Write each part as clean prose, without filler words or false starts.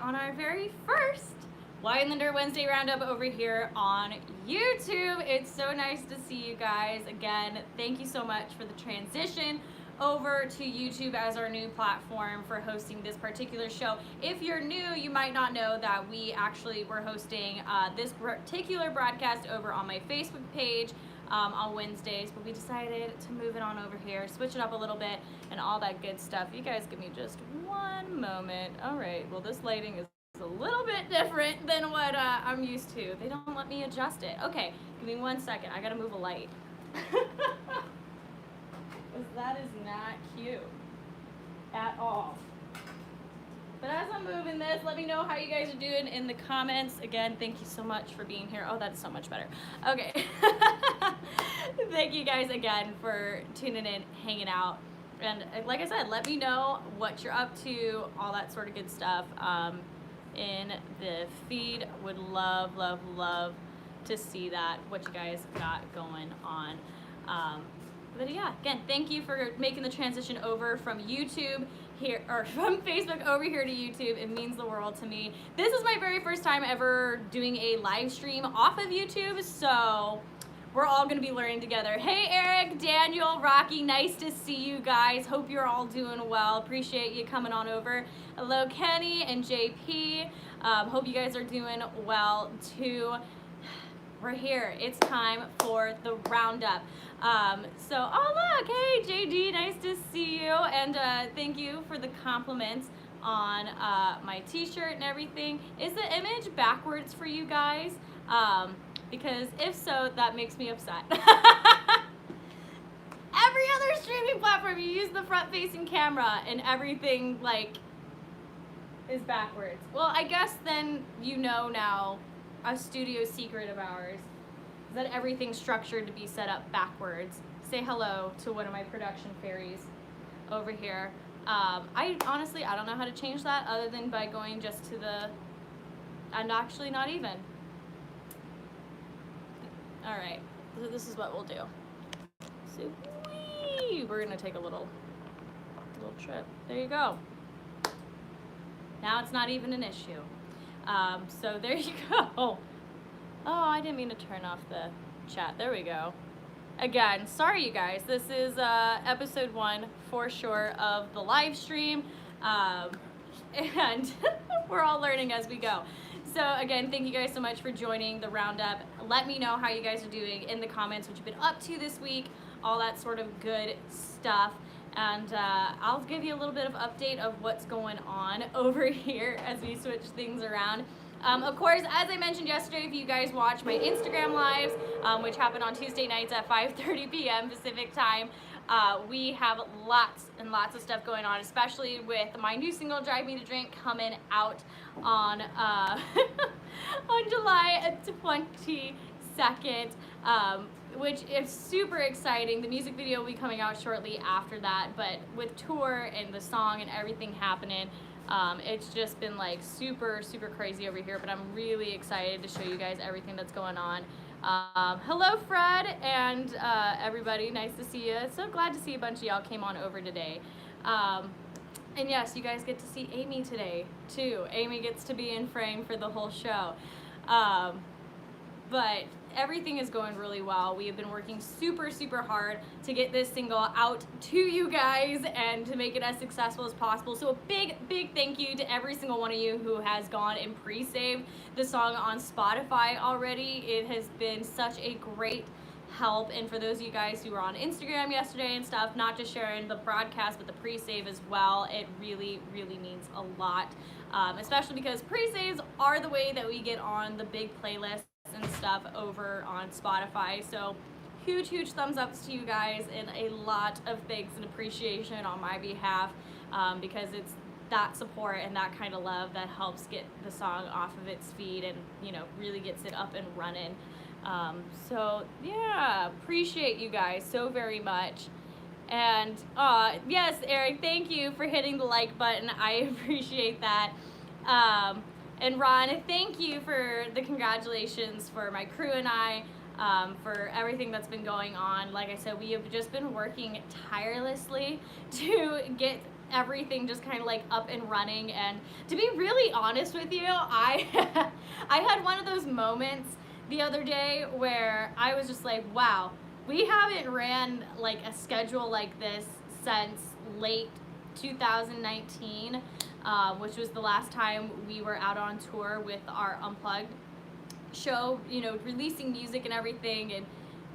on our very first Winelander Wednesday Roundup over here on YouTube. It's so nice to see you guys again. Thank you so much for the transition over to YouTube as our new platform for hosting this particular show. If you're new, you might not know that we actually were hosting this particular broadcast over on my Facebook page on Wednesdays, but we decided to move it on over here, switch it up a little bit, and all that good stuff. You guys give me just one moment. All right, well, this lighting is a little bit different than what I'm used to. They don't let me adjust it. Okay, give me 1 second. I gotta move a light. That is not cute at all. But as I'm moving this, let me know how you guys are doing in the comments. Again, thank you so much for being here. Oh, that's so much better. Okay. Thank you guys again for tuning in, hanging out. And like I said, let me know what you're up to, all that sort of good stuff in the feed. Would love, love, love to see that, what you guys got going on. But yeah, again, thank you for making the transition over from YouTube here, or from Facebook over here to YouTube. It means the world to me. This is my very first time ever doing a live stream off of YouTube, so we're all gonna be learning together. Hey Eric, Daniel, Rocky, nice to see you guys. Hope you're all doing well. Appreciate you coming on over. Hello Kenny and JP. Hope you guys are doing well too. We're here. It's time for the roundup. Oh look, hey JD, nice to see you, and thank you for the compliments on my t-shirt and everything. Is the image backwards for you guys? Because if so, that makes me upset. Every other streaming platform, you use the front-facing camera and everything like is backwards. Well, I guess then you know now a studio secret of ours is that everything's structured to be set up backwards. Say hello to one of my production fairies over here. I honestly, I don't know how to change that other than by going just to the, I'm actually not even. All right, so this is what we'll do. So, we're gonna take a little trip. There you go. Now it's not even an issue. So there you go. Oh, I didn't mean to turn off the chat. There we go. Again, sorry you guys. This is episode 1 for sure of the live stream. And we're all learning as we go. So again, thank you guys so much for joining the roundup. Let me know how you guys are doing in the comments, what you've been up to this week, all that sort of good stuff. And I'll give you a little bit of update of what's going on over here as we switch things around. Of course, as I mentioned yesterday, if you guys watch my Instagram lives, which happen on Tuesday nights at 5:30 p.m. Pacific time, we have lots and lots of stuff going on, especially with my new single, Drive Me to Drink, coming out on, on July 22nd. Which is super exciting. The music video will be coming out shortly after that, but with tour and the song and everything happening, it's just been like super, super crazy over here, but I'm really excited to show you guys everything that's going on. Hello Fred and everybody, nice to see you. So glad to see a bunch of y'all came on over today. And yes, you guys get to see Amy today too. Amy gets to be in frame for the whole show. But everything is going really well. We have been working super, super hard to get this single out to you guys and to make it as successful as possible. So a big, big thank you to every single one of you who has gone and pre-saved the song on Spotify already. It has been such a great help. And for those of you guys who were on Instagram yesterday and stuff, not just sharing the broadcast, but the pre-save as well, it really, really means a lot. Especially because pre-saves are the way that we get on the big playlists and stuff over on Spotify. So huge, huge thumbs ups to you guys and a lot of thanks and appreciation on my behalf, because it's that support and that kind of love that helps get the song off of its feed and, you know, really gets it up and running. So yeah, appreciate you guys so very much. And yes, Eric, thank you for hitting the like button. I appreciate that. And Ron, thank you for the congratulations for my crew and I, for everything that's been going on. Like I said, we have just been working tirelessly to get everything just kind of like up and running. And to be really honest with you, I I had one of those moments the other day where I was just like, wow, we haven't ran like a schedule like this since late 2019, which was the last time we were out on tour with our Unplugged show, you know, releasing music and everything. And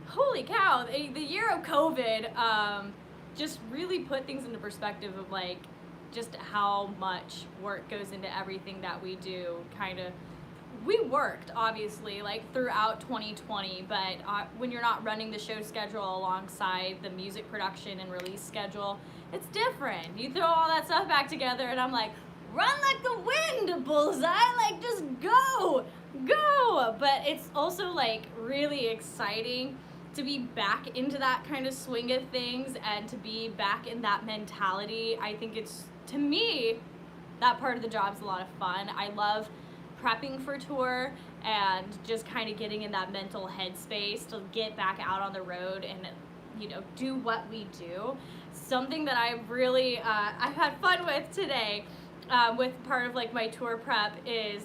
holy cow, the year of COVID just really put things into perspective of like just how much work goes into everything that we do. Kind of, we worked obviously like throughout 2020, but when you're not running the show schedule alongside the music production and release schedule, it's different. You throw all that stuff back together and I'm like, run like the wind, Bullseye, like just go. But it's also like really exciting to be back into that kind of swing of things and to be back in that mentality. I think it's, to me, that part of the job is a lot of fun. I love prepping for tour and just kind of getting in that mental headspace to get back out on the road and, you know, do what we do. Something that I've really I've had fun with today with part of like my tour prep is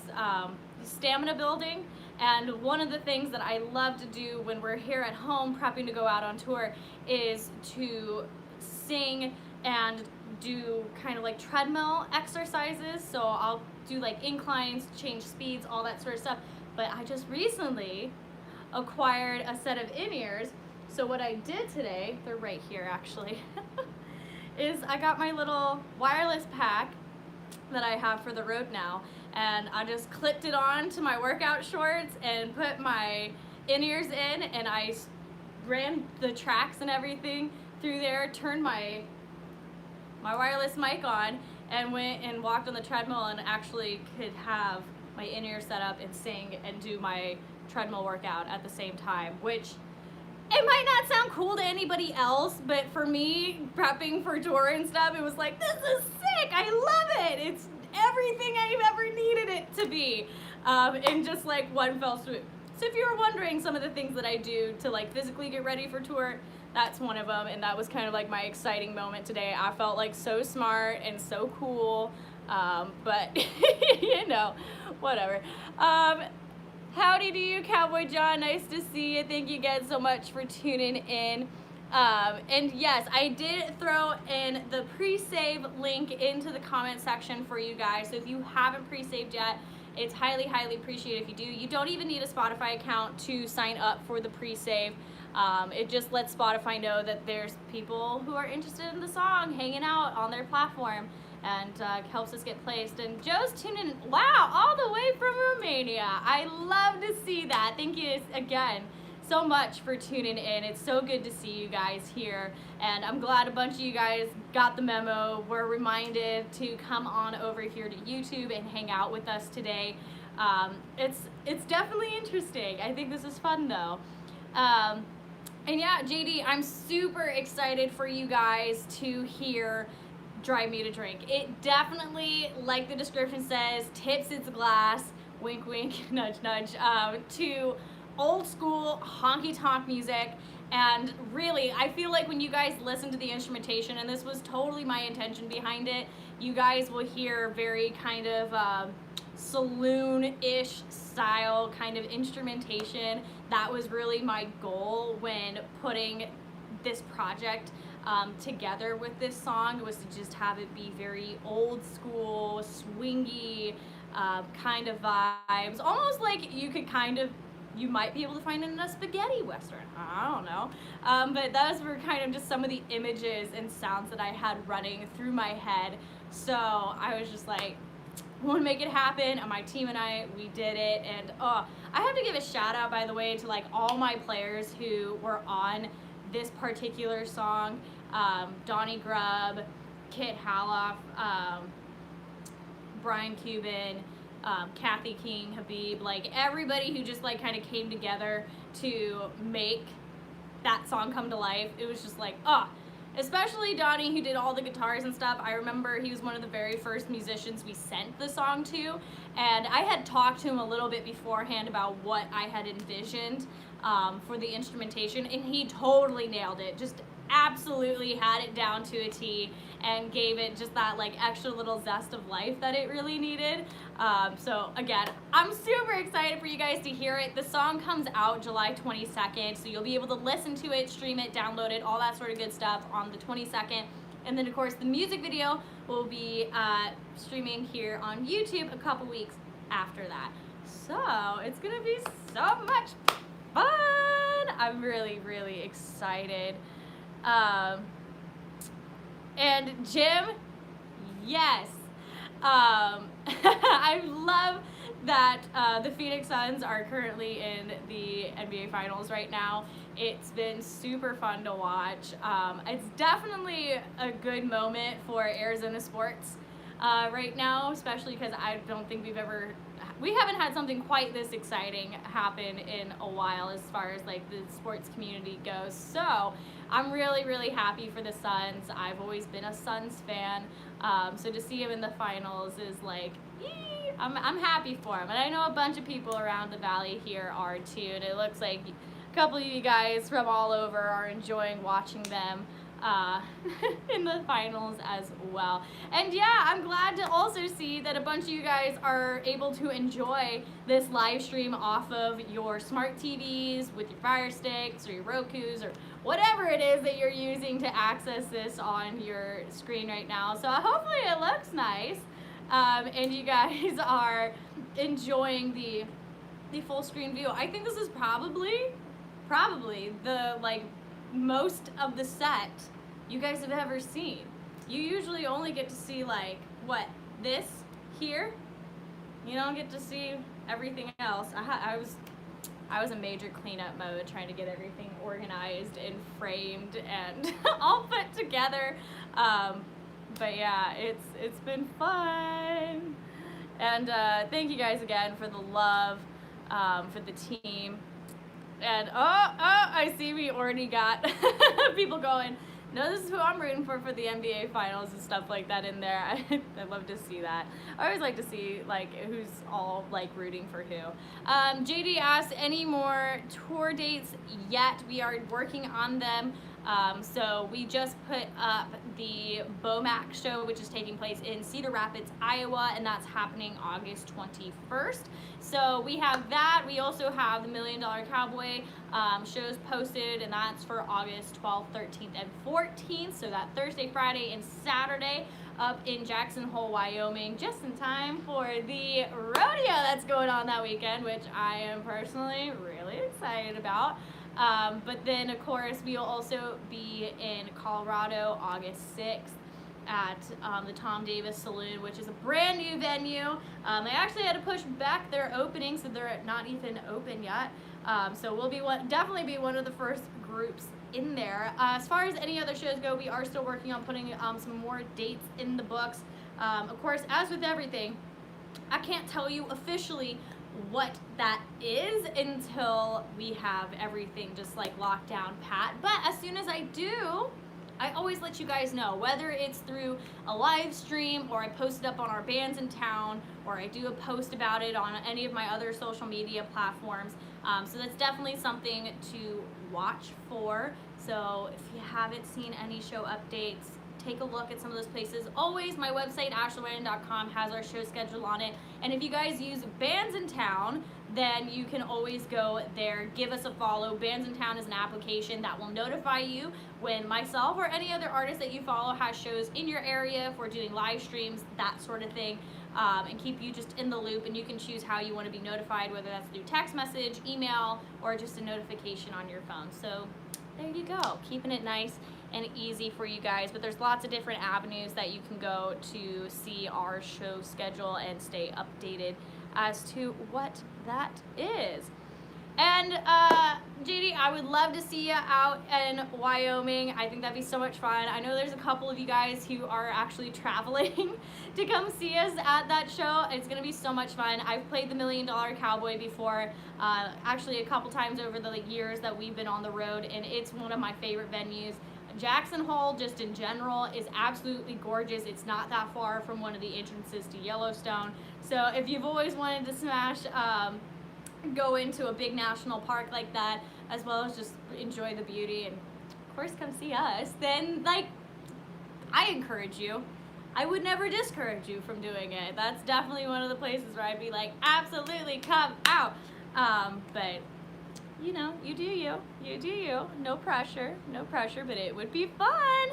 stamina building. And one of the things that I love to do when we're here at home prepping to go out on tour is to sing and do kind of like treadmill exercises. So I'll do like inclines, change speeds, all that sort of stuff. But I just recently acquired a set of in-ears. So what I did today, they're right here actually, is I got my little wireless pack that I have for the road now, and I just clipped it on to my workout shorts and put my in-ears in, and I ran the tracks and everything through there, turned my wireless mic on, and went and walked on the treadmill and actually could have my in-ear set up and sing and do my treadmill workout at the same time, which it might not sound cool to anybody else, but for me, prepping for tour and stuff, it was like, this is sick, I love it. It's everything I've ever needed it to be, in just like one fell swoop. So if you were wondering some of the things that I do to like physically get ready for tour, that's one of them, and that was kind of like my exciting moment today. I felt like so smart and so cool, but you know, whatever. Howdy to you, Cowboy John. Nice to see you. Thank you guys so much for tuning in. And yes, I did throw in the pre-save link into the comment section for you guys. So if you haven't pre-saved yet, it's highly, highly appreciated if you do. You don't even need a Spotify account to sign up for the pre-save. It just lets Spotify know that there's people who are interested in the song hanging out on their platform, and helps us get placed. And Joe's tuning in, wow, all the way from Romania. I love to see that. Thank you again so much for tuning in. It's so good to see you guys here, and I'm glad a bunch of you guys got the memo. We're reminded to come on over here to YouTube and hang out with us today. It's definitely interesting. I think this is fun though. And yeah, JD, I'm super excited for you guys to hear Drive Me to Drink. It definitely, like the description says, tips its glass, wink wink, nudge nudge, to old school honky tonk music. And really, I feel like when you guys listen to the instrumentation, and this was totally my intention behind it, you guys will hear very kind of saloon-ish style kind of instrumentation. That was really my goal when putting this project together with this song, was to just have it be very old school, swingy kind of vibes, almost like you might be able to find it in a spaghetti western. I don't know, but those were kind of just some of the images and sounds that I had running through my head. So I was just like, I want to make it happen, and my team and I, we did it. And I have to give a shout out, by the way, to like all my players who were on this particular song. Donnie Grubb, Kit Haloff, Brian Cuban, Kathy King, Habib, like everybody who just like kind of came together to make that song come to life. It was just like, especially Donnie, who did all the guitars and stuff. I remember he was one of the very first musicians we sent the song to, and I had talked to him a little bit beforehand about what I had envisioned for the instrumentation, and he totally nailed it. Just absolutely had it down to a T and gave it just that like extra little zest of life that it really needed. So again, I'm super excited for you guys to hear it. The song comes out July 22nd, so you'll be able to listen to it, stream it, download it, all that sort of good stuff on the 22nd. And then of course the music video will be streaming here on YouTube a couple weeks after that. So it's gonna be so much fun. I'm really, really excited. And Jim, yes. I love that the Phoenix Suns are currently in the NBA Finals right now. It's been super fun to watch. It's definitely a good moment for Arizona sports right now, especially because I don't think we haven't had something quite this exciting happen in a while as far as like the sports community goes. So I'm really, really happy for the Suns. I've always been a Suns fan. So to see him in the finals is like, yee! I'm happy for him. And I know a bunch of people around the valley here are too. And it looks like a couple of you guys from all over are enjoying watching them in the finals as well. And yeah, I'm glad to also see that a bunch of you guys are able to enjoy this live stream off of your smart TVs with your Fire Sticks or your Rokus or whatever it is that you're using to access this on your screen right now. So hopefully it looks nice and you guys are enjoying the full screen view. I think this is probably the like most of the set you guys have ever seen. You usually only get to see like what, this here. You don't get to see everything else. I was in major cleanup mode trying to get everything organized and framed and all put together. But yeah, it's been fun. And thank you guys again for the love for the team. And I see we already got people going, no, this is who I'm rooting for the NBA Finals and stuff like that in there. I love to see that. I always like to see like who's all like rooting for who. JD asked, any more tour dates yet? We are working on them. So we just put up the BOMAC show, which is taking place in Cedar Rapids, Iowa, and that's happening August 21st. So we have that. We also have the $1 Million Cowboy shows posted, and that's for August 12th, 13th, and 14th. So that Thursday, Friday, and Saturday up in Jackson Hole, Wyoming, just in time for the rodeo that's going on that weekend, which I am personally really excited about. But then, of course, we will also be in Colorado August 6th at the Tom Davis Saloon, which is a brand new venue. They actually had to push back their opening, so they're not even open yet. So we'll be definitely be one of the first groups in there. As far as any other shows go, we are still working on putting some more dates in the books. Of course, as with everything, I can't tell you officially what that is until we have everything just like locked down pat. But as soon as I do, I always let you guys know, whether it's through a live stream or I post it up on our Bands in Town or I do a post about it on any of my other social media platforms. So that's definitely something to watch for. So if you haven't seen any show updates, take a look at some of those places. Always, my website, ashleywannon.com, has our show schedule on it. And if you guys use Bands in Town, then you can always go there, give us a follow. Bands in Town is an application that will notify you when myself or any other artist that you follow has shows in your area, if we're doing live streams, that sort of thing, and keep you just in the loop. And you can choose how you want to be notified, whether that's through text message, email, or just a notification on your phone. So there you go, keeping it nice and easy for you guys. But there's lots of different avenues that you can go to see our show schedule and stay updated as to what that is. And JD, I would love to see you out in Wyoming. I think that'd be so much fun. I know there's a couple of you guys who are actually traveling to come see us at that show. It's gonna be so much fun. I've played the $1 Million Cowboy before, actually a couple times over the years that we've been on the road, and it's one of my favorite venues. Jackson Hole, just in general, is absolutely gorgeous. It's not that far from one of the entrances to Yellowstone. So if you've always wanted to smash, go into a big national park like that, as well as just enjoy the beauty and of course come see us, then like I encourage you. I would never discourage you from doing it. That's definitely one of the places where I'd be like, absolutely come out. But you know, you do you. You do you. No pressure, but it would be fun.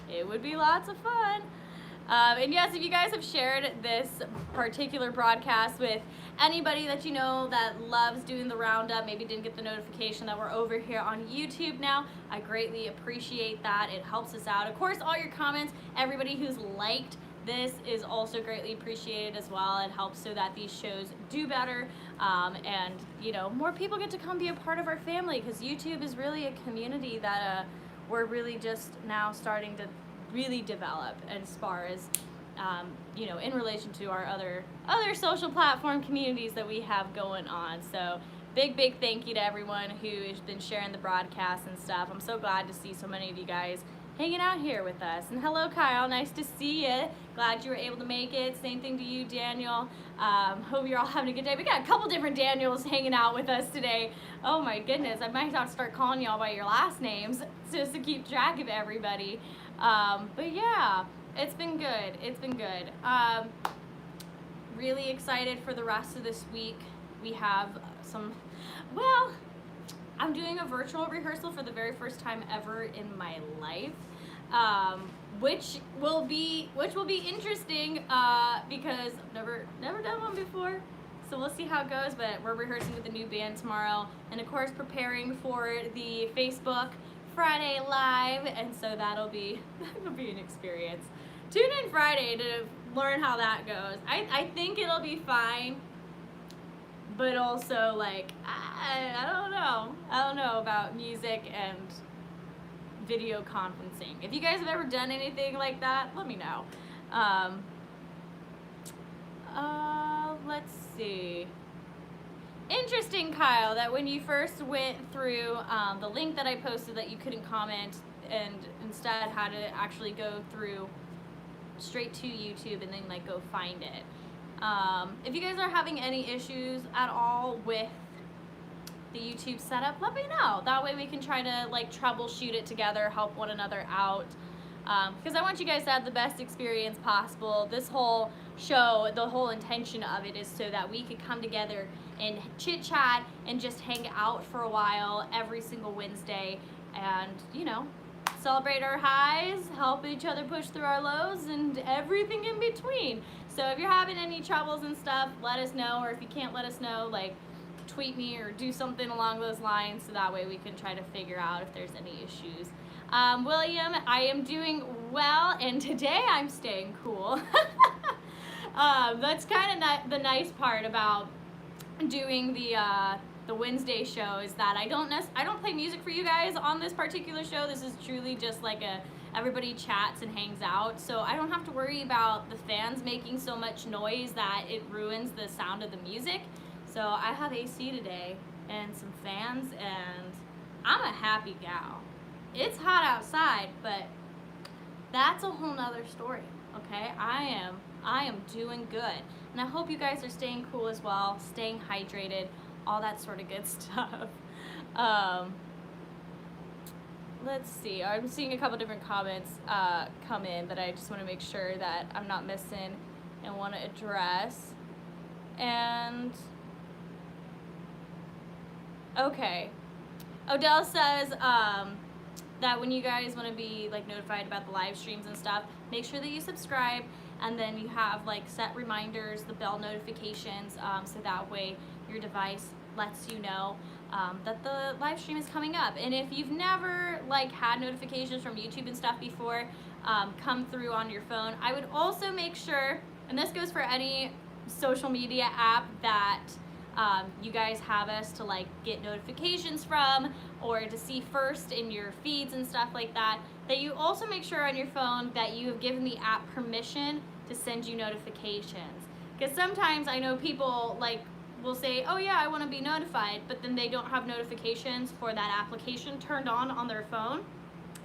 It would be lots of fun. And yes, if you guys have shared this particular broadcast with anybody that you know that loves doing the roundup, maybe didn't get the notification that we're over here on YouTube now, I greatly appreciate that. It helps us out. Of course, all your comments, everybody who's liked this is also greatly appreciated as well. It helps so that these shows do better, and you know, more people get to come be a part of our family, because YouTube is really a community that we're really just now starting to really develop as far as you know, in relation to our other social platform communities that we have going on. So big thank you to everyone who has been sharing the broadcast and stuff. I'm so glad to see so many of you guys hanging out here with us. And hello Kyle, nice to see you. Glad you were able to make it. Same thing to you, Daniel. Hope you're all having a good day. We got a couple different Daniels hanging out with us today. Oh my goodness, I might have to start calling y'all by your last names just to keep track of everybody. But yeah, it's been good. It's been good. Really excited for the rest of this week. We have well, I'm doing a virtual rehearsal for the very first time ever in my life, which will be interesting because I've never done one before. So we'll see how it goes, but we're rehearsing with the new band tomorrow, and of course preparing for the Facebook Friday Live, and so that'll be an experience. Tune in Friday to learn how that goes. I think it'll be fine, but also like I don't know about music and video conferencing. If you guys have ever done anything like that, let me know. Let's see. Interesting, Kyle, that when you first went through the link that I posted that you couldn't comment and instead had to actually go through straight to YouTube and then like go find it. If you guys are having any issues at all with the YouTube setup, let me know. That way we can try to like troubleshoot it together, help one another out. Because I want you guys to have the best experience possible. This whole show, the whole intention of it is so that we could come together and chit chat and just hang out for a while every single Wednesday, and you know, celebrate our highs, help each other push through our lows, and everything in between. So if you're having any troubles and stuff, let us know, or if you can't let us know, like tweet me or do something along those lines, so that way we can try to figure out if there's any issues. William, I am doing well, and today I'm staying cool. That's kind of the nice part about doing the Wednesday show, is that I don't play music for you guys on this particular show. This is truly just like everybody chats and hangs out, so I don't have to worry about the fans making so much noise that it ruins the sound of the music. So I have AC today and some fans, and I'm a happy gal. It's hot outside, but that's a whole nother story, okay? I am doing good, and I hope you guys are staying cool as well, staying hydrated, all that sort of good stuff. Let's see, I'm seeing a couple different comments come in that I just want to make sure that I'm not missing and want to address. And okay, Odell says that when you guys want to be like notified about the live streams and stuff, make sure that you subscribe, and then you have like set reminders, the bell notifications, so that way your device lets you know that the live stream is coming up. And if you've never like had notifications from YouTube and stuff before come through on your phone, I would also make sure, and this goes for any social media app that you guys have us to like get notifications from or to see first in your feeds and stuff like that, that you also make sure on your phone that you have given the app permission to send you notifications. Because sometimes I know people like will say, oh yeah, I want to be notified, but then they don't have notifications for that application turned on their phone,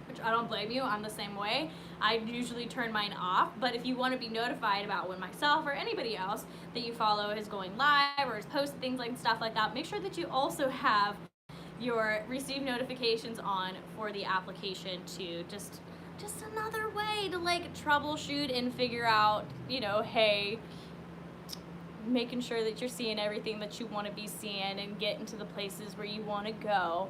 which I don't blame you. I'm the same way. I usually turn mine off, but if you want to be notified about when myself or anybody else that you follow is going live or is posting things like stuff like that, make sure that you also have receive notifications on for the application to just another way to like troubleshoot and figure out, you know, hey, making sure that you're seeing everything that you want to be seeing and get into the places where you want to go.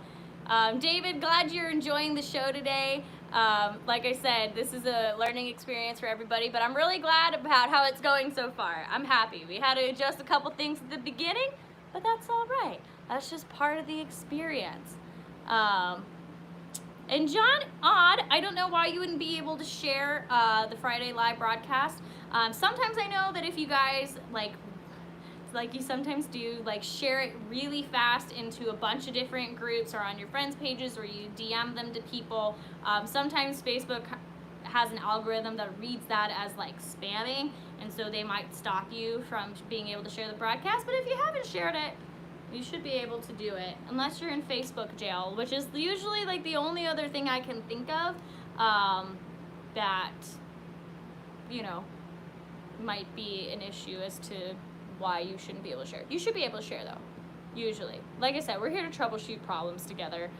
David, glad you're enjoying the show today. Like I said, this is a learning experience for everybody, but I'm really glad about how it's going so far. I'm happy. We had to adjust a couple things at the beginning, but that's all right. That's just part of the experience. And John, I don't know why you wouldn't be able to share the Friday live broadcast. Sometimes I know that if you guys like you sometimes do, like share it really fast into a bunch of different groups or on your friends' pages, or you DM them to people. Sometimes Facebook has an algorithm that reads that as like spamming, and so they might stop you from being able to share the broadcast. But if you haven't shared it, you should be able to do it, unless you're in Facebook jail, which is usually like the only other thing I can think of that, you know, might be an issue as to why you shouldn't be able to share. You should be able to share though, usually. Like I said, we're here to troubleshoot problems together,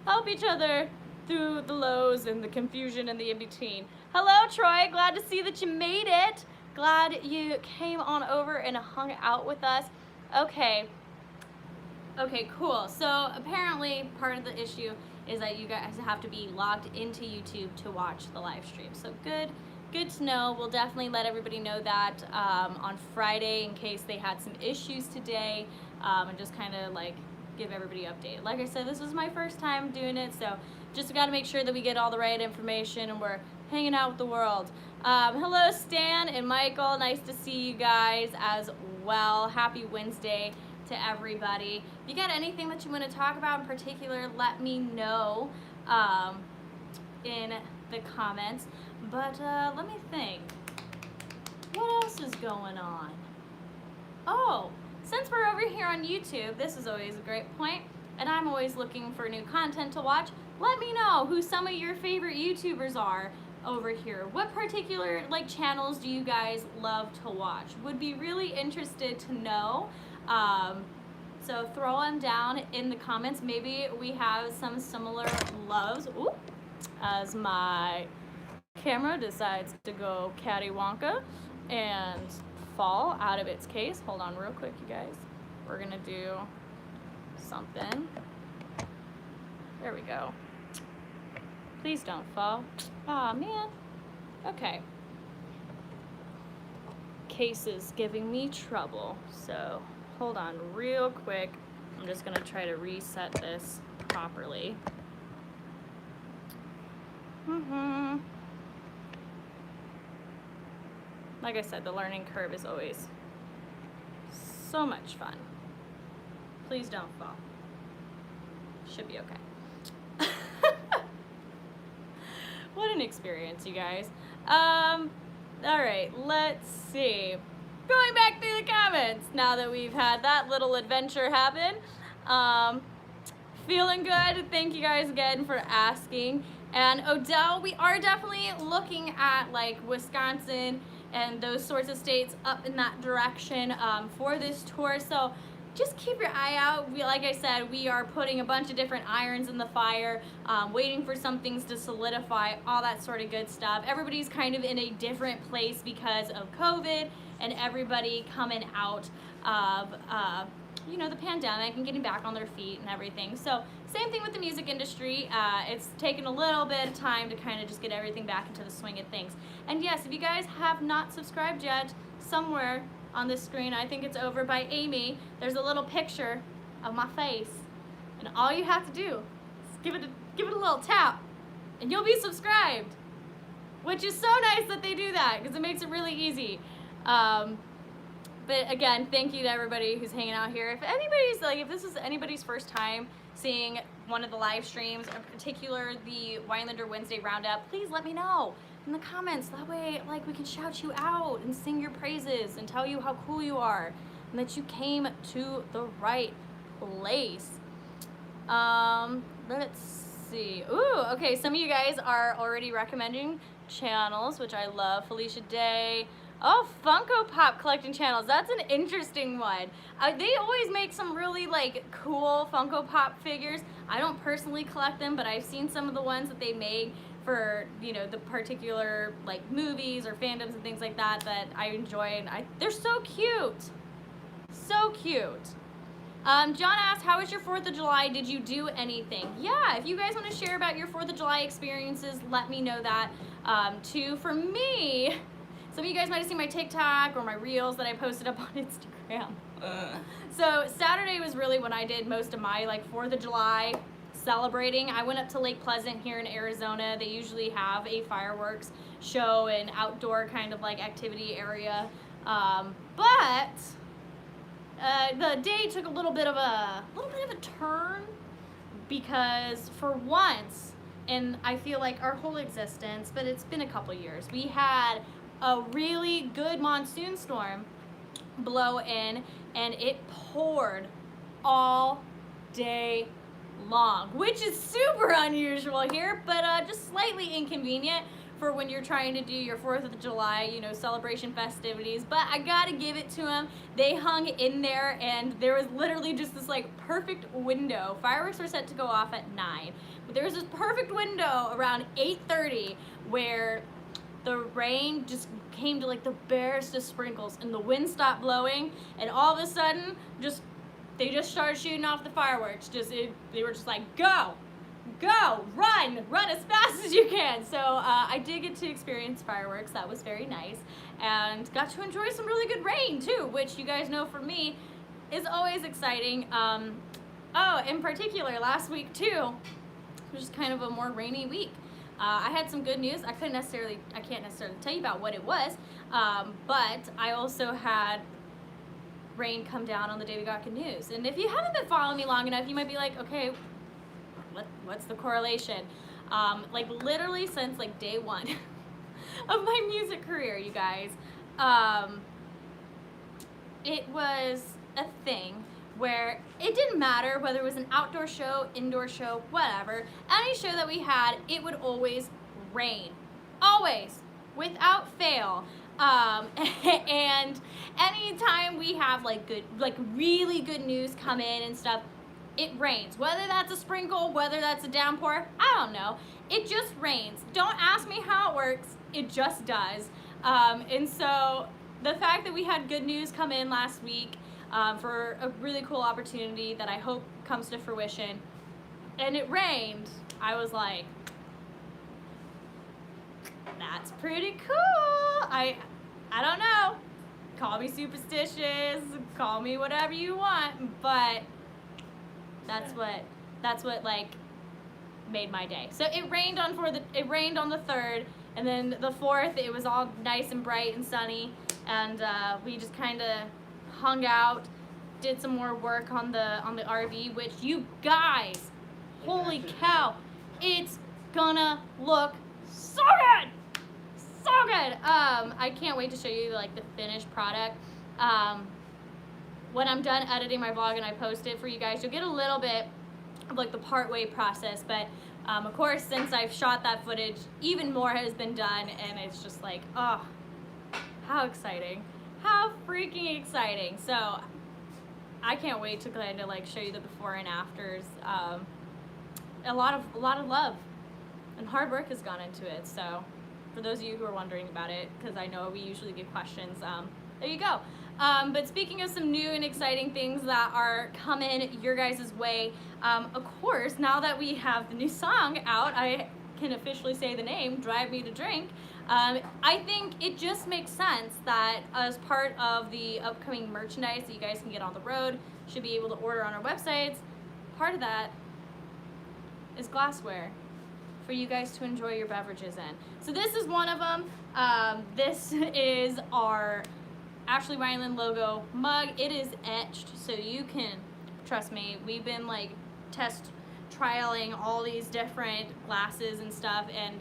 help each other through the lows and the confusion and the in-between. Hello, Troy, glad to see that you made it. Glad you came on over and hung out with us. Okay, cool. So apparently part of the issue is that you guys have to be logged into YouTube to watch the live stream. So good to know. We'll definitely let everybody know that on Friday in case they had some issues today, and just kind of like give everybody updated. Like I said, this was my first time doing it, so just got to make sure that we get all the right information and we're hanging out with the world. Hello, Stan and Michael. Nice to see you guys as well. Happy Wednesday to everybody. If you got anything that you want to talk about in particular, let me know in the comments. But let me think. What else is going on? Oh, since we're over here on YouTube, this is always a great point, and I'm always looking for new content to watch. Let me know who some of your favorite YouTubers are over here. What particular like channels do you guys love to watch? Would be really interested to know. So throw them down in the comments. Maybe we have some similar loves. Ooh, as my camera decides to go cattywonka and fall out of its case. Hold on real quick, you guys. We're gonna do something. There we go. Please don't fall. Aw, man. Okay. Case is giving me trouble, so hold on real quick. I'm just gonna try to reset this properly. Like I said, the learning curve is always so much fun. Please don't fall. Should be okay. What an experience, you guys. All right, let's see. Going back through the comments now that we've had that little adventure happen. Feeling good. Thank you guys again for asking. And Odell, we are definitely looking at like Wisconsin and those sorts of states up in that direction for this tour. So just keep your eye out. Like I said, we are putting a bunch of different irons in the fire, waiting for some things to solidify, all that sort of good stuff. Everybody's kind of in a different place because of COVID and everybody coming out of you know, the pandemic and getting back on their feet and everything. So same thing with the music industry. It's taken a little bit of time to kind of just get everything back into the swing of things. And yes, if you guys have not subscribed yet, somewhere on this screen, I think it's over by Amy, there's a little picture of my face. And all you have to do is give it a little tap and you'll be subscribed. Which is so nice that they do that because it makes it really easy. But again, thank you to everybody who's hanging out here. If anybody's like, if this is anybody's first time seeing one of the live streams, in particular the Winelander Wednesday Roundup, please let me know in the comments. That way, like, we can shout you out and sing your praises and tell you how cool you are and that you came to the right place. Let's see. Ooh, okay, some of you guys are already recommending channels, which I love. Felicia Day, Oh, Funko Pop collecting channels. That's an interesting one. They always make some really like cool Funko Pop figures. I don't personally collect them, but I've seen some of the ones that they make for, you know, the particular like movies or fandoms and things like that that I enjoy, and they're so cute. So cute. John asked, how was your 4th of July? Did you do anything? Yeah, if you guys want to share about your 4th of July experiences, let me know that. Too, for me, some of you guys might have seen my TikTok or my reels that I posted up on Instagram. So Saturday was really when I did most of my like 4th of July celebrating. I went up to Lake Pleasant here in Arizona. They usually have a fireworks show and outdoor kind of like activity area. But the day took a little bit of a turn, because for once in I feel like our whole existence, but it's been a couple years, we had a really good monsoon storm blow in, and it poured all day long, which is super unusual here, but just slightly inconvenient for when you're trying to do your 4th of July, you know, celebration festivities. But I gotta give it to them. They hung in there, and there was literally just this like perfect window. Fireworks were set to go off at 9, but there was this perfect window around 8:30 where the rain just came to like the barest of sprinkles, and the wind stopped blowing, and all of a sudden they just started shooting off the fireworks. They were just like, go, run as fast as you can. So I did get to experience fireworks. That was very nice, and got to enjoy some really good rain too, which you guys know for me is always exciting. Oh, in particular last week too, which is kind of a more rainy week. I had some good news. I can't necessarily tell you about what it was, but I also had rain come down on the day we got good news. And if you haven't been following me long enough, you might be like, okay, what's the correlation? Like literally since like day 1 of my music career, you guys, it was a thing where it didn't matter whether it was an outdoor show, indoor show, whatever, any show that we had, it would always rain. Always, without fail. And anytime we have like really good news come in and stuff, it rains. Whether that's a sprinkle, whether that's a downpour, I don't know. It just rains. Don't ask me how it works, it just does. And so the fact that we had good news come in last week, for a really cool opportunity that I hope comes to fruition, and it rained, I was like, that's pretty cool. I don't know, call me superstitious, call me whatever you want, but that's what like made my day. So it rained on the 3rd, and then the 4th it was all nice and bright and sunny, and we just kind of hung out, did some more work on the RV, which you guys, holy cow, it's gonna look so good, so good. I can't wait to show you like the finished product. When I'm done editing my vlog and I post it for you guys, you'll get a little bit of like the partway process, but of course since I've shot that footage, even more has been done, and it's just like, oh, how exciting. How freaking exciting. So I can't wait to kind of like show you the before and afters. A lot of love and hard work has gone into it. So for those of you who are wondering about it, because I know we usually get questions, there you go. But speaking of some new and exciting things that are coming your guys' way, of course, now that we have the new song out, I can officially say the name, Drive Me to Drink. I think it just makes sense that as part of the upcoming merchandise that you guys can get on the road, should be able to order on our websites, part of that is glassware for you guys to enjoy your beverages in. So this is one of them. This is our Ashley Wineland logo mug. It is etched, so you can, trust me, we've been like trialing all these different glasses and stuff, and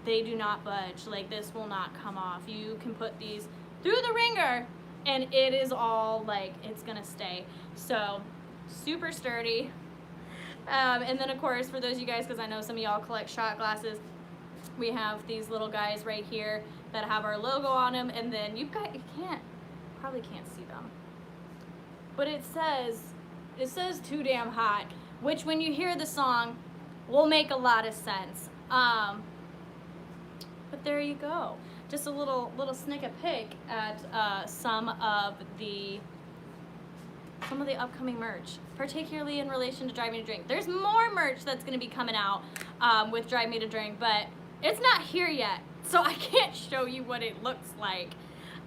they do not budge. Like, this will not come off. You can put these through the ringer and it is all like, it's gonna stay. So super sturdy. And then of course, for those of you guys, because I know some of y'all collect shot glasses, we have these little guys right here that have our logo on them, and then you probably can't see them, but it says Too Damn Hot, which when you hear the song will make a lot of sense. But there you go. Just a little snippet peek at some of the upcoming merch, particularly in relation to Drive Me to Drink. There's more merch that's going to be coming out with Drive Me to Drink, but it's not here yet, so I can't show you what it looks like.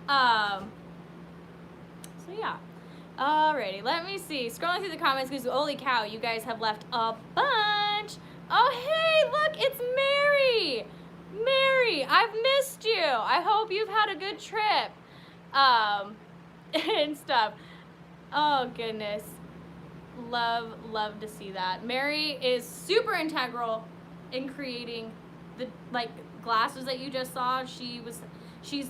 So yeah. Alrighty, let me see. Scrolling through the comments because holy cow, you guys have left a bunch. Oh hey, look, it's Mary. Mary, I've missed you. I hope you've had a good trip. And stuff. Oh goodness. Love to see that. Mary is super integral in creating the glasses that you just saw. She's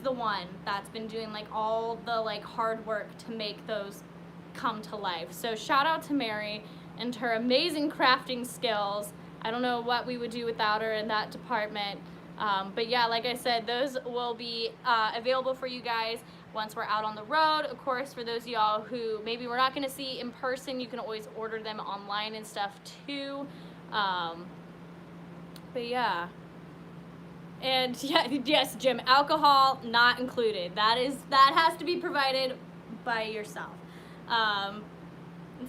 the one that's been doing all the hard work to make those come to life. So shout out to Mary and her amazing crafting skills. I don't know what we would do without her in that department. But yeah, like I said, those will be available for you guys once we're out on the road. Of course, for those of y'all who maybe we're not going to see in person, you can always order them online and stuff too. But yeah. And yeah, yes, Jim, alcohol not included. That has to be provided by yourself. And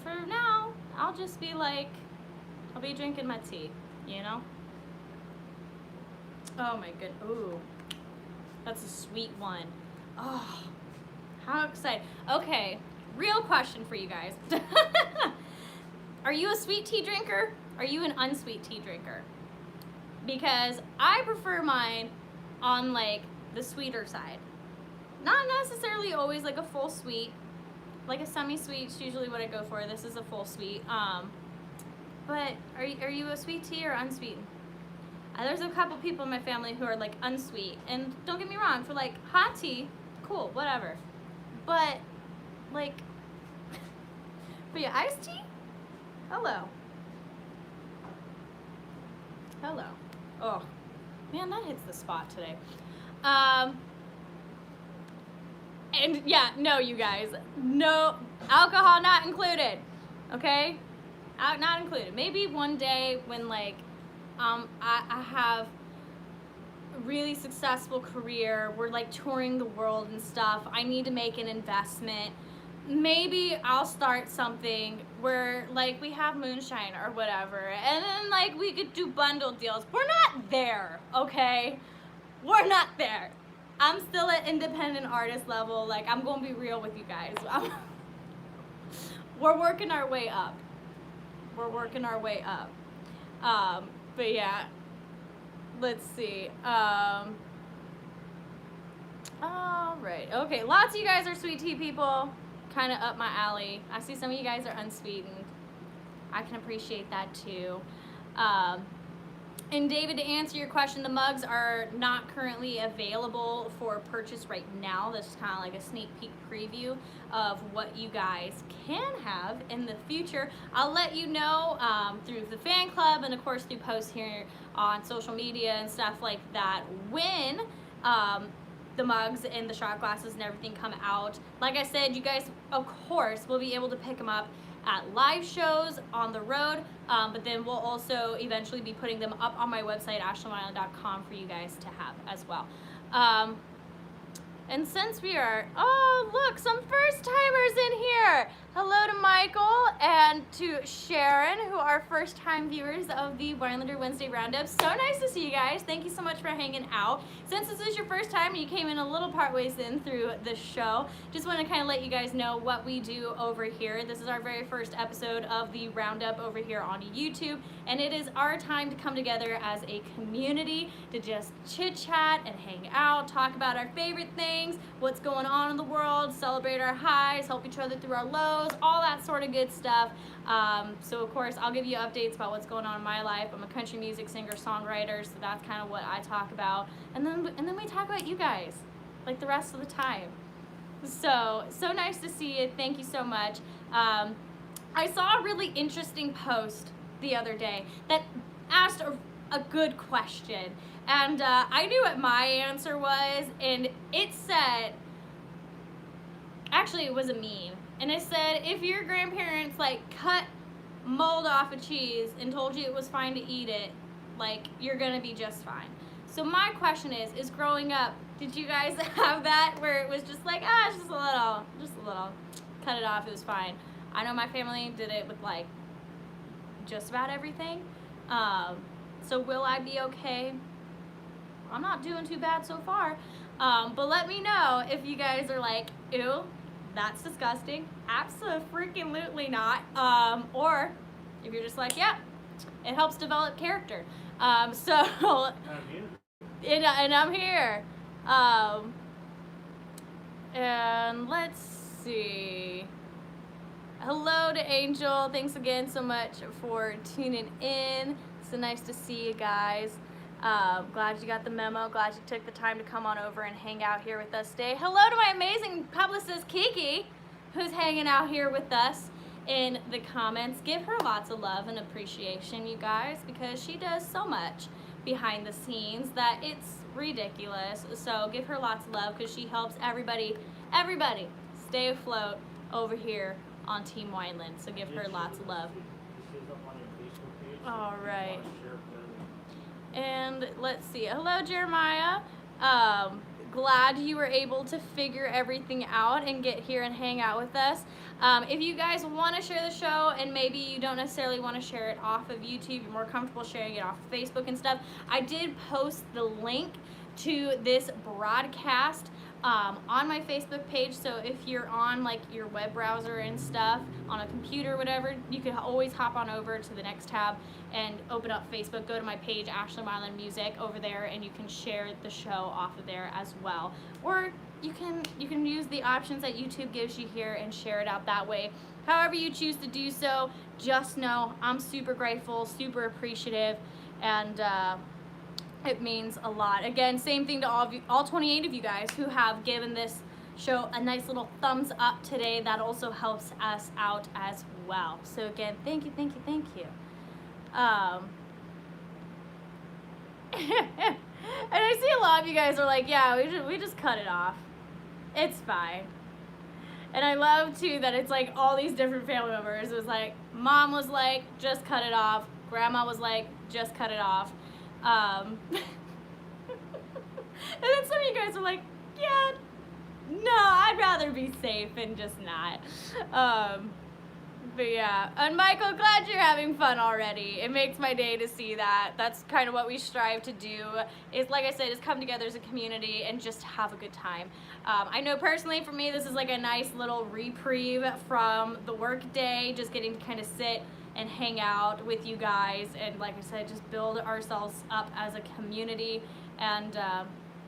for now, I'll just be I'll be drinking my tea, you know? Oh my good, ooh, that's a sweet one. Oh, how excited. Okay, real question for you guys. Are you a sweet tea drinker? Are you an unsweet tea drinker? Because I prefer mine on the sweeter side. Not necessarily always a full sweet. A semi-sweet is usually what I go for. This is a full sweet. But are you a sweet tea or unsweet? There's a couple people in my family who are unsweet, and don't get me wrong, for hot tea, cool, whatever. But but yeah, iced tea? Hello. Oh, man, that hits the spot today. And yeah, no, you guys, no, alcohol not included, okay? Not included. Maybe one day when I have a really successful career, we're touring the world and stuff, I need to make an investment. Maybe I'll start something where we have moonshine or whatever, and then we could do bundle deals. We're not there, okay? We're not there. I'm still at independent artist level. I'm gonna be real with you guys. We're working our way up. But yeah, let's see. All right, okay, lots of you guys are sweet tea people, kind of up my alley. I see some of you guys are unsweetened. I can appreciate that too. And David, to answer your question, the mugs are not currently available for purchase right now. That's kind of a sneak peek preview of what you guys can have in the future. I'll let you know through the fan club and of course through posts here on social media and stuff like that when the mugs and the shot glasses and everything come out. Like I said, you guys of course will be able to pick them up at live shows on the road, but then we'll also eventually be putting them up on my website, ashlynwinelander.com, for you guys to have as well. And since we are, oh look, some first timers in here. Hello to Michael and to Sharon, who are first time viewers of the Winelander Wednesday Roundup. So nice to see you guys. Thank you so much for hanging out. Since this is your first time and you came in a little part ways in through the show, just want to kind of let you guys know what we do over here. This is our very first episode of the Roundup over here on YouTube, and it is our time to come together as a community to just chit chat and hang out, talk about our favorite things, what's going on in the world, celebrate our highs, help each other through our lows, all that sort of good stuff. So of course I'll give you updates about what's going on in my life. I'm a country music singer songwriter, so that's kind of what I talk about, and then we talk about you guys like the rest of the time. So nice to see you. Thank you so much. I saw a really interesting post the other day that asked a a good question. And I knew what my answer was, and it said, actually it was a meme, and it said, if your grandparents like cut mold off a cheese and told you it was fine to eat it, like, you're gonna be just fine. So my question is growing up, did you guys have that where it was just like, it's just a little, cut it off, it was fine? I know my family did it with like just about everything. So will I be okay? I'm not doing too bad so far. But let me know if you guys are like, ew, that's disgusting. Absolutely not. Or if you're just like, yeah, it helps develop character. So, I'm here. And I'm here. And let's see. Hello to Angel. Thanks again so much for tuning in. So nice to see you guys. Glad you got the memo. Glad you took the time to come on over and hang out here with us today. Hello to my amazing publicist Kiki, who's hanging out here with us in the comments. Give her lots of love and appreciation, you guys, because she does so much behind the scenes that it's ridiculous. So give her lots of love because she helps everybody stay afloat over here on Team Wineland. So give her lots of love. All right. And let's see. Hello, Jeremiah. Glad you were able to figure everything out and get here and hang out with us. If you guys want to share the show and maybe you don't necessarily want to share it off of YouTube, you're more comfortable sharing it off of Facebook and stuff, I did post the link to this broadcast on my Facebook page. So if you're on like your web browser and stuff on a computer or whatever, you can always hop on over to the next tab and open up Facebook, go to my page, Ashley Wineland Music, over there, and you can share the show off of there as well. Or you can use the options that YouTube gives you here and share it out that way. However you choose to do so, just know I'm super grateful, super appreciative, and it means a lot. Again, same thing to all 28 of you guys who have given this show a nice little thumbs up today. That also helps us out as well. So again, thank you, thank you, thank you. And I see a lot of you guys are like, yeah, we just cut it off. It's fine. And I love too that it's like all these different family members. It was like, mom was like, just cut it off. Grandma was like, just cut it off. And then some of you guys are like, yeah, no, I'd rather be safe and just not. But yeah, and Michael, glad you're having fun already. It makes my day to see that. That's kind of what we strive to do, is like I said, is come together as a community and just have a good time. I know personally for me, this is like a nice little reprieve from the work day, just getting to kind of sit and hang out with you guys and, like I said, just build ourselves up as a community and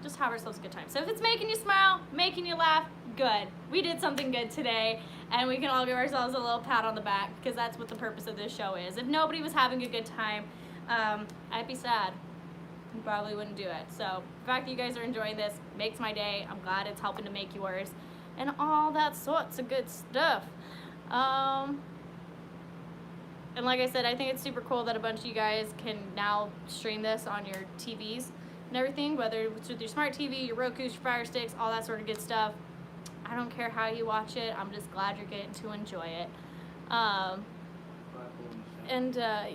just have ourselves a good time. So if it's making you smile, making you laugh, good. We did something good today, and we can all give ourselves a little pat on the back because that's what the purpose of this show is. If nobody was having a good time, I'd be sad. You probably wouldn't do it. So the fact that you guys are enjoying this makes my day. I'm glad it's helping to make yours and all that sorts of good stuff. And like I said, I think it's super cool that a bunch of you guys can now stream this on your TVs and everything, whether it's with your smart TV, your Roku's, your Fire Sticks, all that sort of good stuff. I don't care how you watch it. I'm just glad you're getting to enjoy it.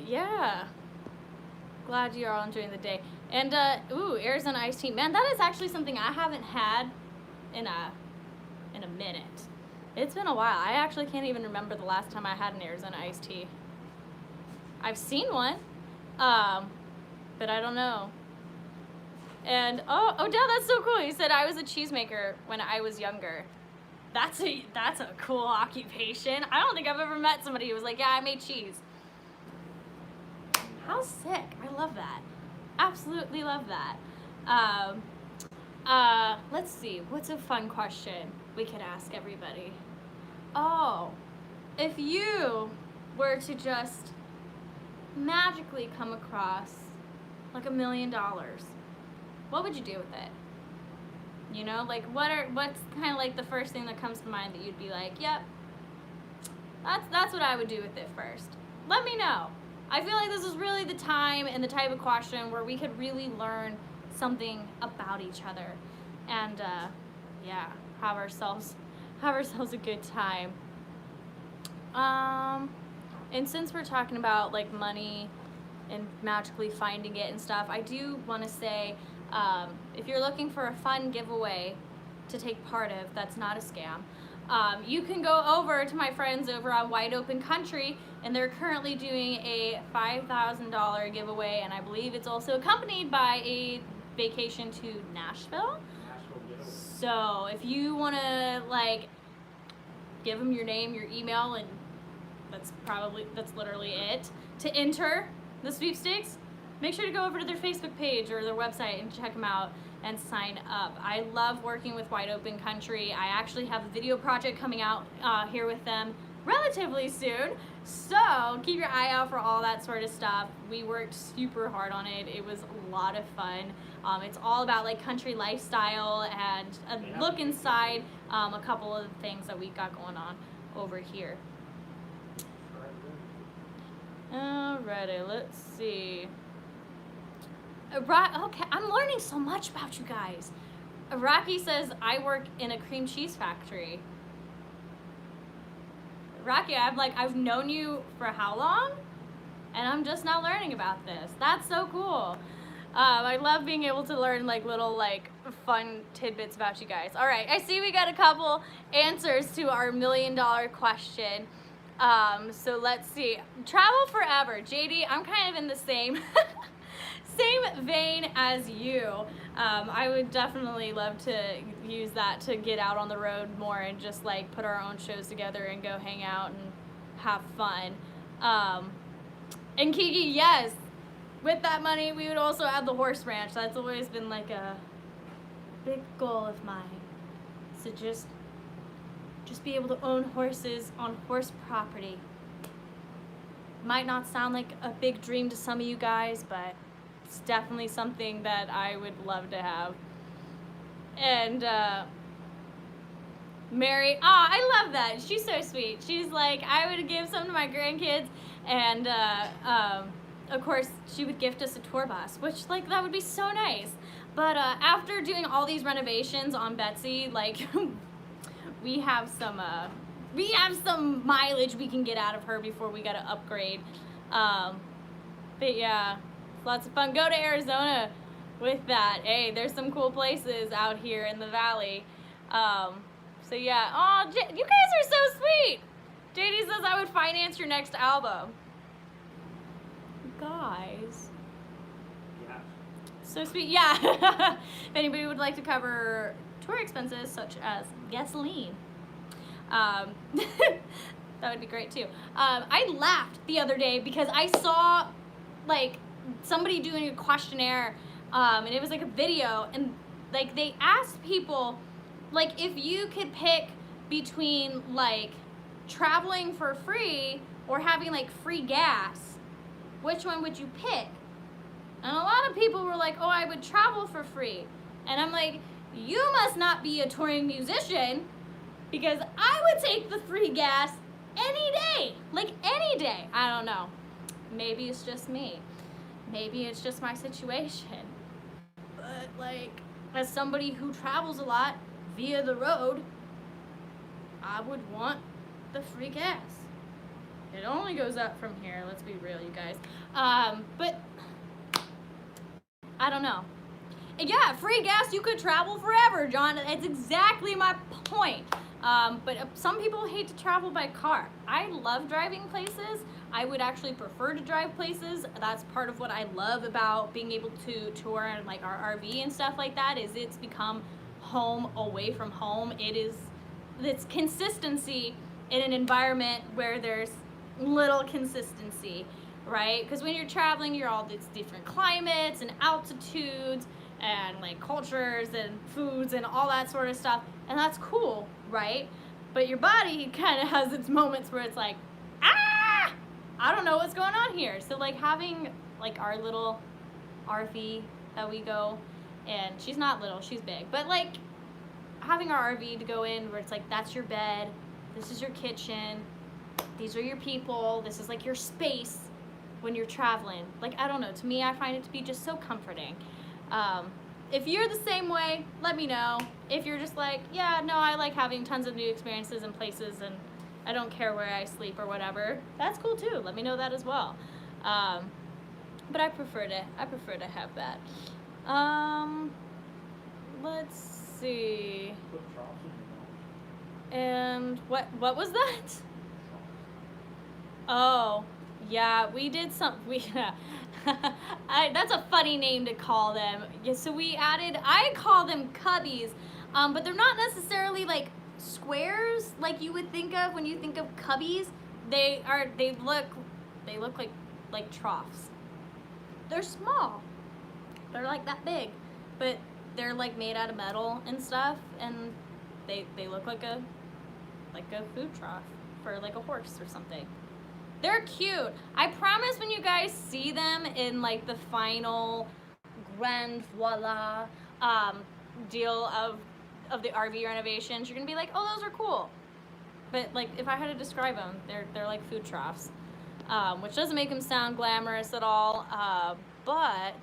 Yeah, glad you're all enjoying the day. And ooh, Arizona iced tea. Man, that is actually something I haven't had in a minute. It's been a while. I actually can't even remember the last time I had an Arizona iced tea. I've seen one, but I don't know. And oh, Dad, that's so cool. He said I was a cheesemaker when I was younger. That's a cool occupation. I don't think I've ever met somebody who was like, yeah, I made cheese. How sick. I love that. Absolutely love that. Let's see. What's a fun question we could ask everybody? Oh, if you were to just magically come across like $1 million, what would you do with it? You know, like what's kind of like the first thing that comes to mind that you'd be like, yep, that's what I would do with it first. Let me know. I feel like this is really the time and the type of question where we could really learn something about each other, and yeah, have ourselves a good time. And since we're talking about like money and magically finding it and stuff, I do want to say, if you're looking for a fun giveaway to take part of that's not a scam, you can go over to my friends over on Wide Open Country, and they're currently doing a $5,000 giveaway, and I believe it's also accompanied by a vacation to Nashville. So if you want to like give them your name, your email, and that's literally it to enter the sweepstakes, make sure to go over to their Facebook page or their website and check them out and sign up. I love working with Wide Open Country. I actually have a video project coming out here with them relatively soon, so keep your eye out for all that sort of stuff. We worked super hard on it. It was a lot of fun. It's all about like country lifestyle and a look inside a couple of things that we got going on over here. Alrighty, let's see. Okay, I'm learning so much about you guys. Rocky says, I work in a cream cheese factory. Rocky, I've known you for how long? And I'm just now learning about this. That's so cool. I love being able to learn like little like fun tidbits about you guys. All right, I see we got a couple answers to our $1 million question. So let's see. Travel forever. JD, I'm kind of in the same vein as you. I would definitely love to use that to get out on the road more and just like put our own shows together and go hang out and have fun. And Kiki, yes, with that money we would also have the horse ranch. That's always been like a big goal of mine. So just be able to own horses on horse property. Might not sound like a big dream to some of you guys, but it's definitely something that I would love to have. And Mary, I love that. She's so sweet. She's like, I would give some to my grandkids, and of course she would gift us a tour bus, which like that would be so nice. But after doing all these renovations on Betsy, like we have some mileage we can get out of her before we gotta upgrade. But yeah, lots of fun. Go to Arizona with that. Hey, there's some cool places out here in the valley. So yeah, oh, you guys are so sweet. JD says I would finance your next album. Guys. Yeah. So sweet. Yeah. If anybody would like to cover tour expenses such as gasoline, that would be great too. I laughed the other day because I saw like somebody doing a questionnaire, and it was like a video, and like they asked people like if you could pick between like traveling for free or having like free gas, which one would you pick? And a lot of people were like, oh, I would travel for free. And I'm like, you must not be a touring musician, because I would take the free gas any day, like any day. I don't know. Maybe it's just me. Maybe it's just my situation. But like, as somebody who travels a lot via the road, I would want the free gas. It only goes up from here, let's be real, you guys. But I don't know. Yeah, free gas, you could travel forever, John. That's exactly my point. But some people hate to travel by car. I love driving places. I would actually prefer to drive places. That's part of what I love about being able to tour and like our RV and stuff like that, is it's become home away from home. It's consistency in an environment where there's little consistency, right? Because when you're traveling, you're all these different climates and altitudes and like cultures and foods and all that sort of stuff, and that's cool, right? But your body kind of has its moments where it's like, I don't know what's going on here. So like having like our little RV that we go, and she's not little, she's big, but like having our RV to go in where it's like, that's your bed, this is your kitchen, these are your people, this is like your space, when you're traveling. Like, I don't know, to me, I find it to be just so comforting. If you're the same way, let me know. If you're just like, yeah, no, I like having tons of new experiences and places and I don't care where I sleep or whatever, that's cool too. Let me know that as well. But I prefer to have that. Let's see. And what was that? Oh, yeah, we did that's a funny name to call them. Yeah, so I call them cubbies, but they're not necessarily like squares like you would think of when you think of cubbies. They look like troughs. They're small. They're like that big, but they're like made out of metal and stuff, and they look like a food trough for like a horse or something. They're cute. I promise when you guys see them in like the final grand voila deal of the RV renovations, you're gonna be like, oh, those are cool. But like if I had to describe them, they're like food troughs, which doesn't make them sound glamorous at all. But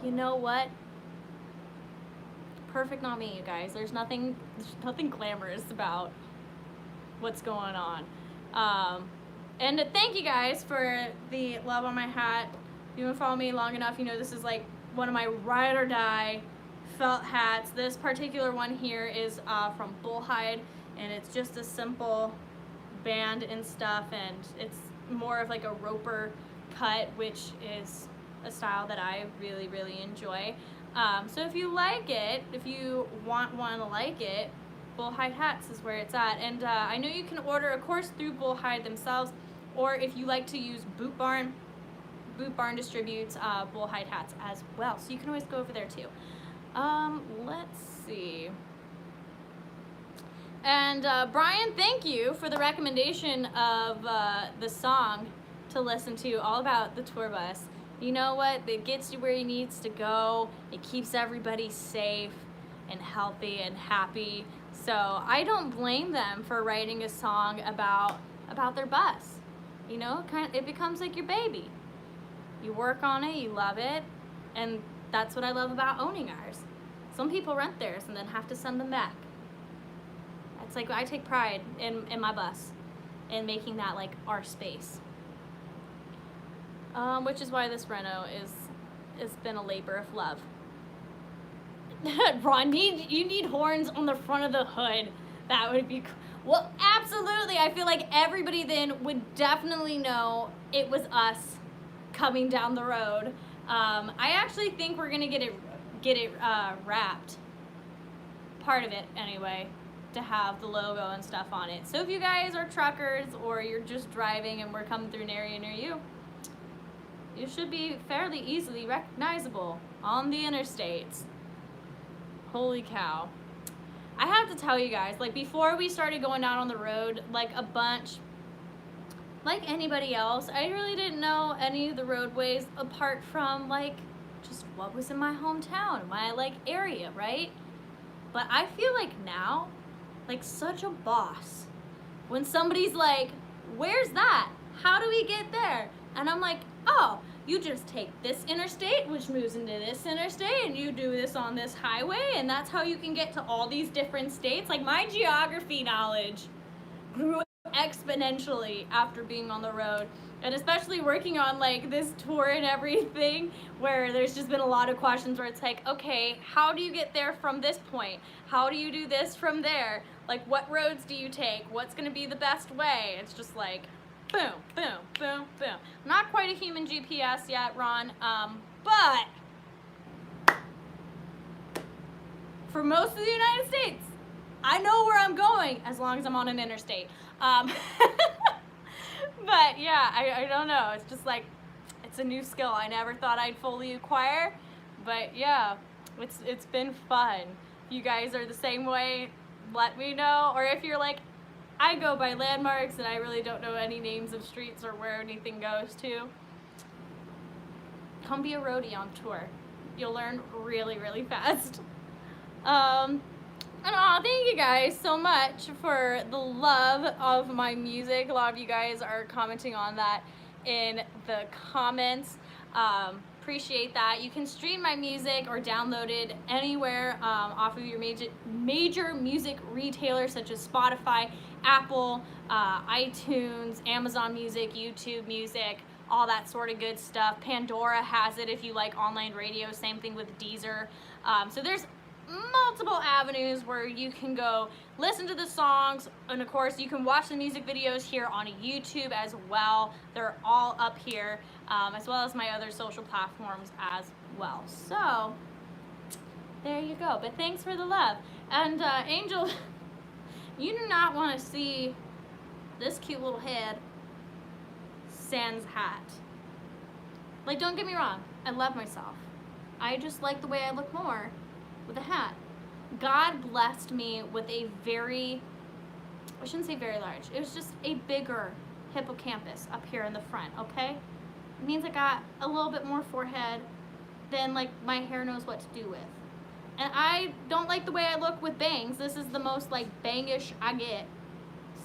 you know what? Perfect on me, you guys. There's nothing glamorous about what's going on. And thank you guys for the love on my hat. If you've been following me long enough, you know this is like one of my ride or die felt hats. This particular one here is from Bullhide, and it's just a simple band and stuff, and it's more of like a roper cut, which is a style that I really, really enjoy. So if you like it, if you want one like it, Bullhide Hats is where it's at. And I know you can order, of course, through Bullhide themselves, or if you like to use Boot Barn distributes Bullhide hats as well. So you can always go over there too. Let's see. And Brian, thank you for the recommendation of the song to listen to, all about the tour bus. You know what? It gets you where you needs to go. It keeps everybody safe and healthy and happy. So I don't blame them for writing a song about their bus. You know, it becomes like your baby. You work on it, you love it, and that's what I love about owning ours. Some people rent theirs and then have to send them back. It's like I take pride in my bus and making that like our space. Which is why this reno has been a labor of love. Ron, you need horns on the front of the hood. That would be cool. Well, absolutely. I feel like everybody then would definitely know it was us coming down the road. I actually think we're gonna get it wrapped. Part of it, anyway, to have the logo and stuff on it. So if you guys are truckers or you're just driving and we're coming through an area near you, you should be fairly easily recognizable on the interstates. Holy cow. I have to tell you guys, like before we started going out on the road, like a bunch, like anybody else, I really didn't know any of the roadways apart from like just what was in my hometown, my like area, right? But I feel like now, like such a boss, when somebody's like, where's that? How do we get there? And I'm like, oh, you just take this interstate, which moves into this interstate, and you do this on this highway, and that's how you can get to all these different states. Like my geography knowledge grew exponentially after being on the road, and especially working on like this tour and everything, where there's just been a lot of questions where it's like, okay, how do you get there from this point? How do you do this from there? Like what roads do you take? What's gonna be the best way? It's just like, boom, boom, boom, boom. Not quite a human GPS yet, Ron, but for most of the United States, I know where I'm going as long as I'm on an interstate. But yeah, I don't know. It's just like, it's a new skill I never thought I'd fully acquire. But yeah, it's been fun. If you guys are the same way, let me know. Or if you're like, I go by landmarks and I really don't know any names of streets or where anything goes to, come be a roadie on tour. You'll learn really, really fast. And thank you guys so much for the love of my music. A lot of you guys are commenting on that in the comments. Appreciate that. You can stream my music or download it anywhere off of your major music retailers such as Spotify, Apple, iTunes, Amazon Music, YouTube Music, all that sort of good stuff. Pandora has it if you like online radio, same thing with Deezer. So there's multiple avenues where you can go listen to the songs, and of course you can watch the music videos here on YouTube as well. They're all up here, as well as my other social platforms as well. So there you go. But thanks for the love. And Angel, you do not want to see this cute little head sans hat. Like, don't get me wrong, I love myself. I just like the way I look more with a hat. God blessed me with a very, I shouldn't say very large, it was just a bigger hippocampus up here in the front, okay? It means I got a little bit more forehead than like my hair knows what to do with. And I don't like the way I look with bangs. This is the most like bangish I get.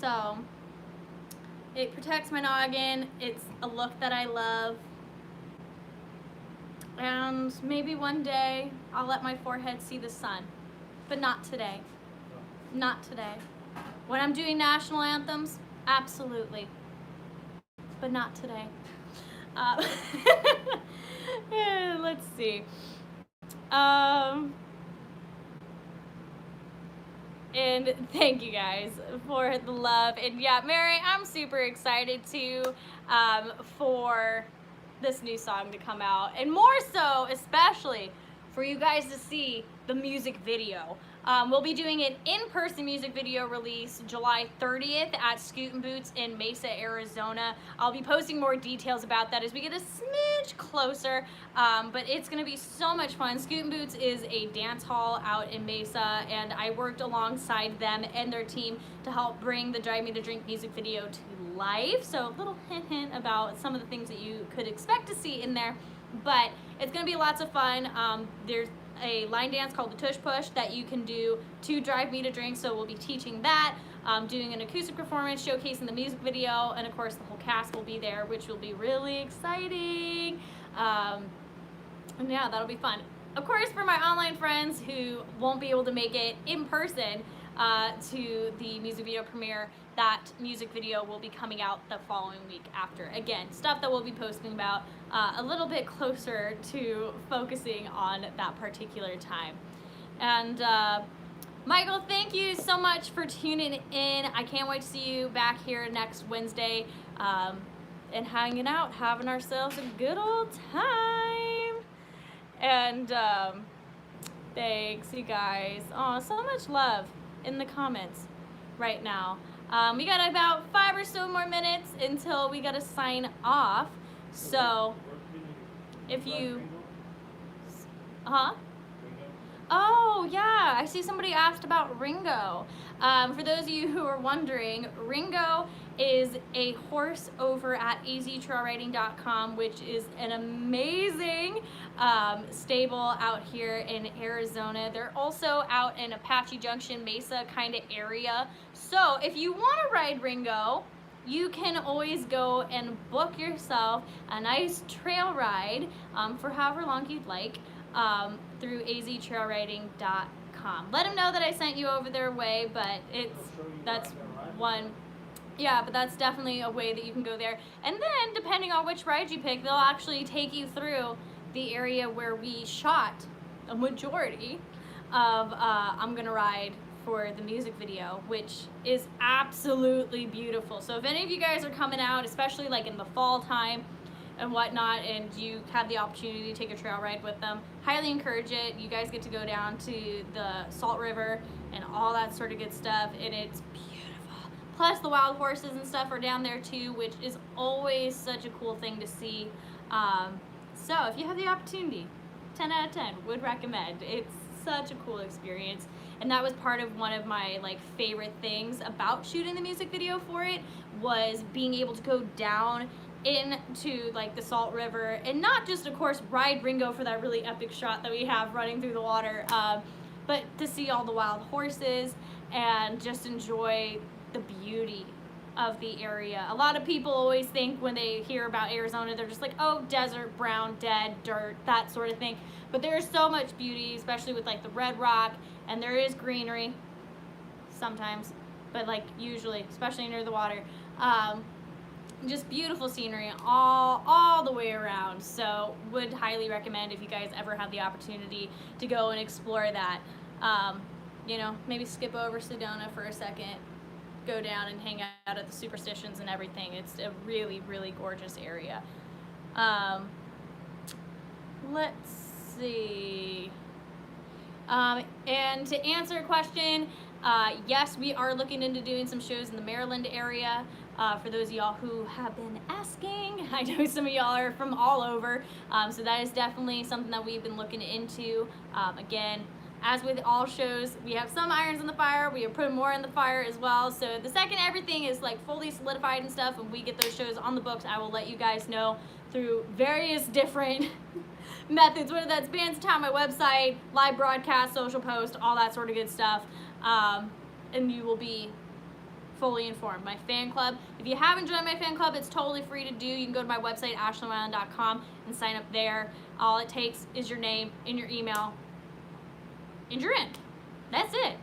So it protects my noggin. It's a look that I love. And maybe one day I'll let my forehead see the sun, but not today. Not today. When I'm doing national anthems, absolutely, but not today. Yeah, let's see. And thank you guys for the love. And yeah, Mary, I'm super excited too for this new song to come out, and more so especially for you guys to see the music video. We'll be doing an in-person music video release July 30th at Scootin' Boots in Mesa, Arizona. I'll be posting more details about that as we get a smidge closer, but it's gonna be so much fun. Scootin' Boots is a dance hall out in Mesa, and I worked alongside them and their team to help bring the Drive Me to Drink music video to life. So a little hint about some of the things that you could expect to see in there, but it's gonna be lots of fun. There's a line dance called the Tush Push that you can do to Drive Me to Drink, so we'll be teaching that, doing an acoustic performance, showcasing the music video, and of course the whole cast will be there, which will be really exciting. And yeah, that'll be fun. Of course, for my online friends who won't be able to make it in person to the music video premiere, that music video will be coming out the following week after. Again, stuff that we'll be posting about a little bit closer to focusing on that particular time. And Michael, thank you so much for tuning in. I can't wait to see you back here next Wednesday and hanging out, having ourselves a good old time. And thanks, you guys. Oh, so much love in the comments right now. We got about 5 or so more minutes until we gotta sign off. So if you, oh yeah, I see somebody asked about Ringo. For those of you who are wondering, Ringo is a horse over at aztrailriding.com, which is an amazing stable out here in Arizona. They're also out in Apache Junction, Mesa kind of area. So if you want to ride Ringo, you can always go and book yourself a nice trail ride for however long you'd like through aztrailriding.com. Let them know that I sent you over their way, but that's one. Yeah, but that's definitely a way that you can go there. And then, depending on which ride you pick, they'll actually take you through the area where we shot a majority of I'm Gonna Ride for the music video, which is absolutely beautiful. So if any of you guys are coming out, especially like in the fall time and whatnot, and you have the opportunity to take a trail ride with them, highly encourage it. You guys get to go down to the Salt River and all that sort of good stuff, and it's beautiful. Plus the wild horses and stuff are down there too, which is always such a cool thing to see. So if you have the opportunity, 10 out of 10 would recommend. It's such a cool experience, and that was part of one of my like favorite things about shooting the music video for it, was being able to go down into like the Salt River and not just of course ride Ringo for that really epic shot that we have running through the water, but to see all the wild horses and just enjoy the beauty of the area. A lot of people always think when they hear about Arizona, they're just like, oh, desert, brown, dead, dirt, that sort of thing. But there's so much beauty, especially with like the red rock, and there is greenery sometimes, but like usually, especially near the water. Just beautiful scenery all the way around. So would highly recommend if you guys ever have the opportunity to go and explore that. You know, maybe skip over Sedona for a second, go down and hang out at the Superstitions and everything. It's a really, really gorgeous area. Let's see. And to answer a question, yes, we are looking into doing some shows in the Maryland area. For those of y'all who have been asking, I know some of y'all are from all over, so that is definitely something that we've been looking into. Again, as with all shows, we have some irons in the fire, we are putting more in the fire as well, so the second everything is like fully solidified and stuff, and we get those shows on the books, I will let you guys know through various different methods, whether that's bands of time, my website, live broadcast, social post, all that sort of good stuff, and you will be fully informed. My fan club, if you haven't joined my fan club, it's totally free to do. You can go to my website, ashlandwinelander.com, and sign up there. All it takes is your name and your email, and you're in. That's it.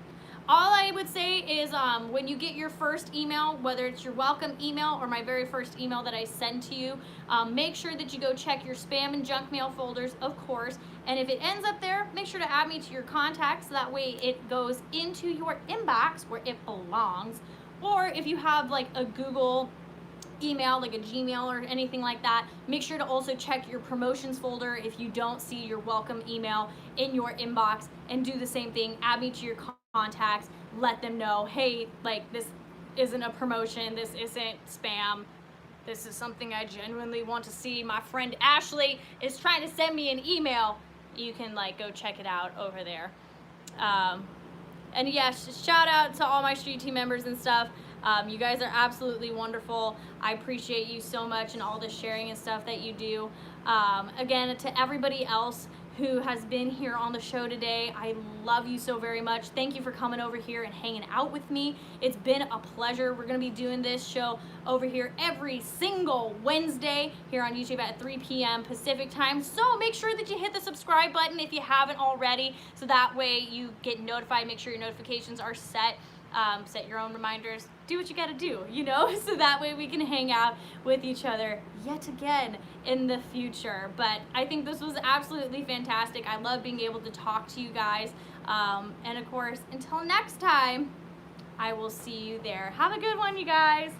All I would say is when you get your first email, whether it's your welcome email or my very first email that I send to you, make sure that you go check your spam and junk mail folders, of course. And if it ends up there, make sure to add me to your contacts. So that way it goes into your inbox where it belongs. Or if you have like a Google email, like a Gmail or anything like that, make sure to also check your promotions folder if you don't see your welcome email in your inbox, and do the same thing. Add me to your contacts, let them know, hey, like this isn't a promotion, this isn't spam, this is something I genuinely want to see. My friend Ashley is trying to send me an email. You can like go check it out over there. And yes, shout out to all my street team members and stuff. You guys are absolutely wonderful. I appreciate you so much and all the sharing and stuff that you do. Again, to everybody else who has been here on the show today, I love you so very much. Thank you for coming over here and hanging out with me. It's been a pleasure. We're going to be doing this show over here every single Wednesday here on YouTube at 3 p.m. Pacific time. So make sure that you hit the subscribe button if you haven't already, so that way you get notified. Make sure your notifications are set. Set your own reminders, do what you gotta do, you know, so that way we can hang out with each other yet again in the future. But I think this was absolutely fantastic. I love being able to talk to you guys. And of course, until next time, I will see you there. Have a good one, you guys.